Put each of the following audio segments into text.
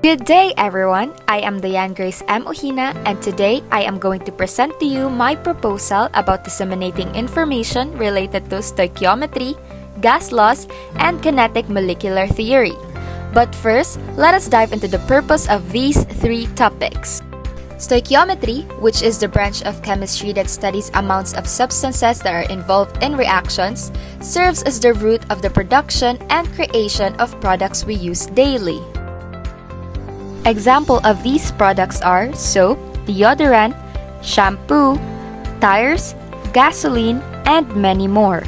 Good day, everyone. I am Diane Grace M. Ohina, and today I am going to present to you my proposal about disseminating information related to stoichiometry, gas laws, and kinetic molecular theory. But first, let us dive into the purpose of these three topics. Stoichiometry, which is the branch of chemistry that studies amounts of substances that are involved in reactions, serves as the root of the production and creation of products we use daily. Example of these products are soap, deodorant, shampoo, tires, gasoline, and many more.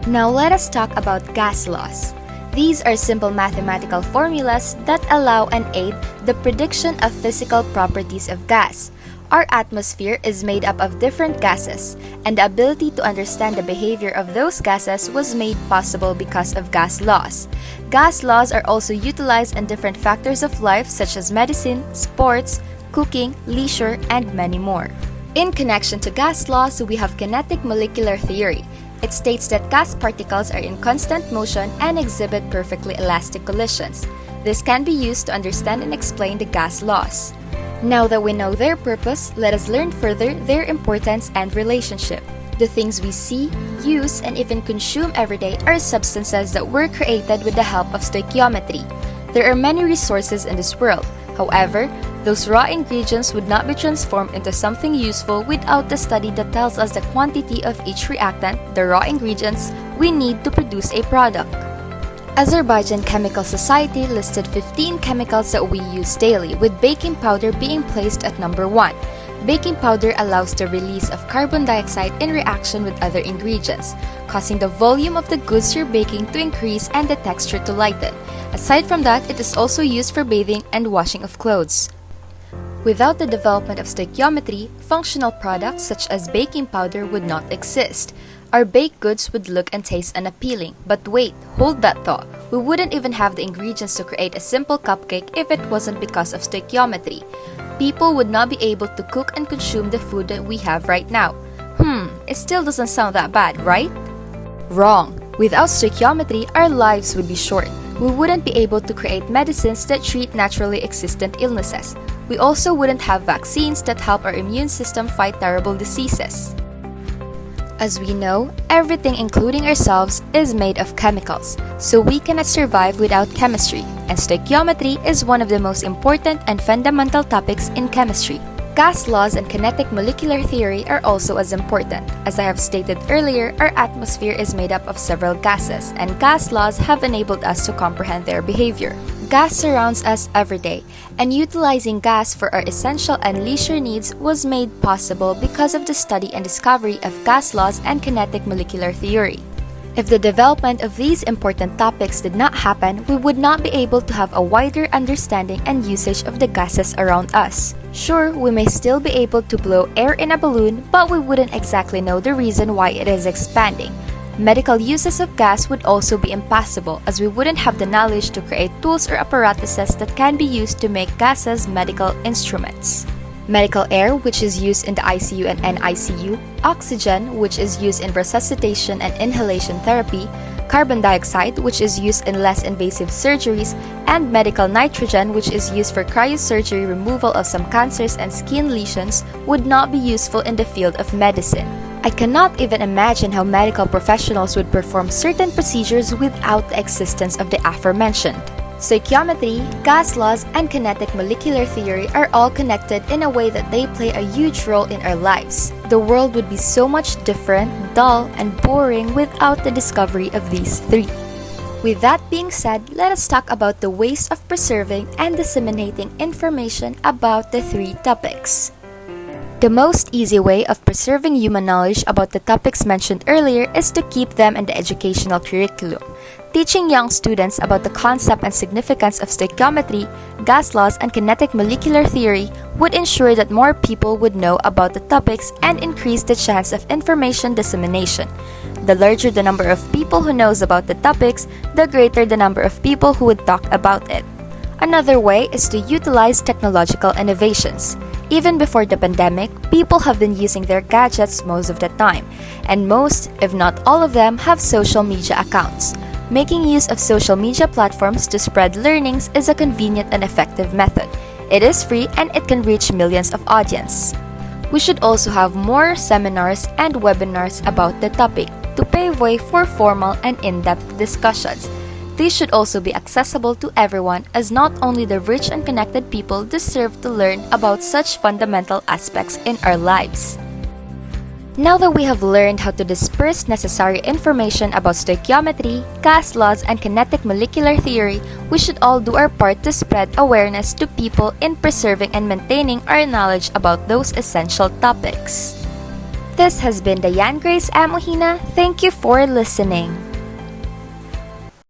Now let us talk about gas laws. These are simple mathematical formulas that allow and aid the prediction of physical properties of gas. Our atmosphere is made up of different gases, and the ability to understand the behavior of those gases was made possible because of gas laws. Gas laws are also utilized in different factors of life such as medicine, sports, cooking, leisure, and many more. In connection to gas laws, we have kinetic molecular theory. It states that gas particles are in constant motion and exhibit perfectly elastic collisions. This can be used to understand and explain the gas laws. Now that we know their purpose, let us learn further their importance and relationship. The things we see, use, and even consume every day are substances that were created with the help of stoichiometry. There are many resources in this world. However, those raw ingredients would not be transformed into something useful without the study that tells us the quantity of each reactant, the raw ingredients, we need to produce a product. Azerbaijan Chemical Society listed 15 chemicals that we use daily, with baking powder being placed at number 1. Baking powder allows the release of carbon dioxide in reaction with other ingredients, causing the volume of the goods you're baking to increase and the texture to lighten. Aside from that, it is also used for bathing and washing of clothes. Without the development of stoichiometry, functional products such as baking powder would not exist. Our baked goods would look and taste unappealing. But wait, hold that thought. We wouldn't even have the ingredients to create a simple cupcake if it wasn't because of stoichiometry. People would not be able to cook and consume the food that we have right now. It still doesn't sound that bad, right? Wrong. Without stoichiometry, our lives would be short. We wouldn't be able to create medicines that treat naturally existent illnesses. We also wouldn't have vaccines that help our immune system fight terrible diseases. As we know, everything including ourselves is made of chemicals, so we cannot survive without chemistry, and stoichiometry is one of the most important and fundamental topics in chemistry. Gas laws and kinetic molecular theory are also as important. As I have stated earlier, our atmosphere is made up of several gases, and gas laws have enabled us to comprehend their behavior. Gas surrounds us every day, and utilizing gas for our essential and leisure needs was made possible because of the study and discovery of gas laws and kinetic molecular theory. If the development of these important topics did not happen, we would not be able to have a wider understanding and usage of the gases around us. Sure, we may still be able to blow air in a balloon, but we wouldn't exactly know the reason why it is expanding. Medical uses of gas would also be impossible, as we wouldn't have the knowledge to create tools or apparatuses that can be used to make gases medical instruments. Medical air, which is used in the ICU and NICU, oxygen, which is used in resuscitation and inhalation therapy, carbon dioxide, which is used in less invasive surgeries, and medical nitrogen, which is used for cryosurgery removal of some cancers and skin lesions, would not be useful in the field of medicine. I cannot even imagine how medical professionals would perform certain procedures without the existence of the aforementioned. Stoichiometry, gas laws, and kinetic molecular theory are all connected in a way that they play a huge role in our lives. The world would be so much different, dull, and boring without the discovery of these three. With that being said, let us talk about the ways of preserving and disseminating information about the three topics. The most easy way of preserving human knowledge about the topics mentioned earlier is to keep them in the educational curriculum. Teaching young students about the concept and significance of stoichiometry, gas laws, and kinetic molecular theory would ensure that more people would know about the topics and increase the chance of information dissemination. The larger the number of people who knows about the topics, the greater the number of people who would talk about it. Another way is to utilize technological innovations. Even before the pandemic, people have been using their gadgets most of the time, and most, if not all of them, have social media accounts. Making use of social media platforms to spread learnings is a convenient and effective method. It is free and it can reach millions of audience. We should also have more seminars and webinars about the topic to pave way for formal and in-depth discussions. These should also be accessible to everyone, as not only the rich and connected people deserve to learn about such fundamental aspects in our lives. Now that we have learned how to disperse necessary information about stoichiometry, gas laws, and kinetic molecular theory, we should all do our part to spread awareness to people in preserving and maintaining our knowledge about those essential topics. This has been Diane Grace Amohina. Thank you for listening.